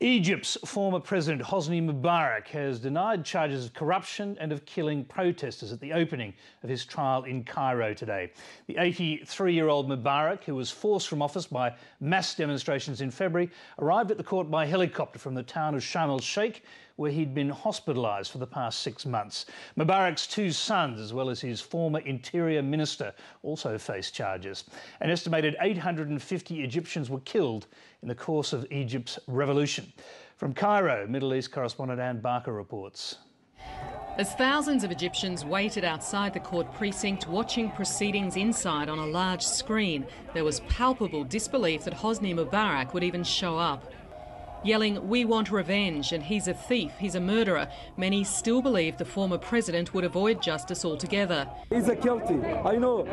Egypt's former President Hosni Mubarak has denied charges of corruption and of killing protesters at the opening of his trial in Cairo today. The 83-year-old Mubarak, who was forced from office by mass demonstrations in February, arrived at the court by helicopter from the town of Sharm el-Sheikh, where he'd been hospitalised for the past 6 months. Mubarak's 2 sons, as well as his former interior minister, also face charges. An estimated 850 Egyptians were killed in the course of Egypt's revolution. From Cairo, Middle East correspondent Ann Barker reports. As thousands of Egyptians waited outside the court precinct watching proceedings inside on a large screen, there was palpable disbelief that Hosni Mubarak would even show up. Yelling, "We want revenge," and "He's a thief, he's a murderer," many still believe the former president would avoid justice altogether. He's a guilty. I know.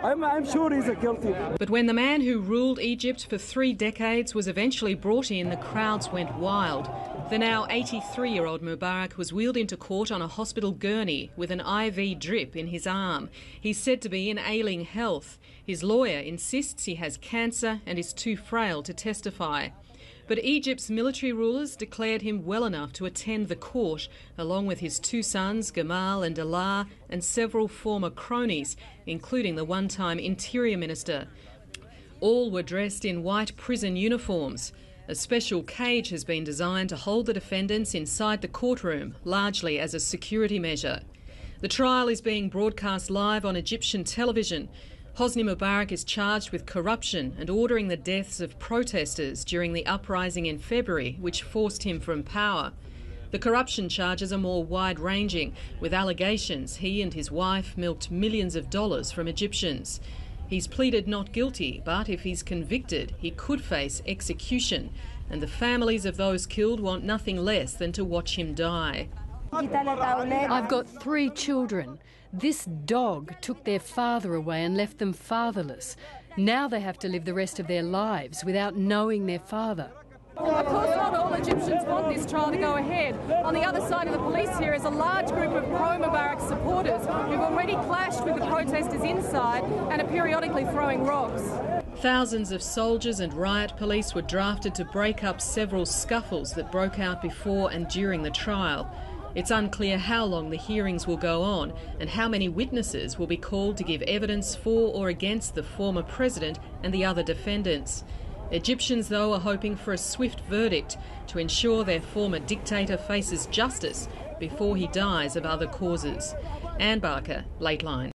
I'm sure he's a guilty. But when the man who ruled Egypt for 3 decades was eventually brought in, the crowds went wild. The now 83-year-old Mubarak was wheeled into court on a hospital gurney with an IV drip in his arm. He's said to be in ailing health. His lawyer insists he has cancer and is too frail to testify. But Egypt's military rulers declared him well enough to attend the court, along with his 2 sons, Gamal and Alaa, and several former cronies, including the one-time interior minister. All were dressed in white prison uniforms. A special cage has been designed to hold the defendants inside the courtroom, largely as a security measure. The trial is being broadcast live on Egyptian television. Hosni Mubarak is charged with corruption and ordering the deaths of protesters during the uprising in February, which forced him from power. The corruption charges are more wide-ranging, with allegations he and his wife milked millions of dollars from Egyptians. He's pleaded not guilty, but if he's convicted, he could face execution, and the families of those killed want nothing less than to watch him die. I've got 3 children. This dog took their father away and left them fatherless. Now they have to live the rest of their lives without knowing their father. Of course, not all Egyptians want this trial to go ahead. On the other side of the police here is a large group of pro-Mubarak supporters who've already clashed with the protesters inside and are periodically throwing rocks. Thousands of soldiers and riot police were drafted to break up several scuffles that broke out before and during the trial. It's unclear how long the hearings will go on and how many witnesses will be called to give evidence for or against the former president and the other defendants. Egyptians, though, are hoping for a swift verdict to ensure their former dictator faces justice before he dies of other causes. Ann Barker, Lateline.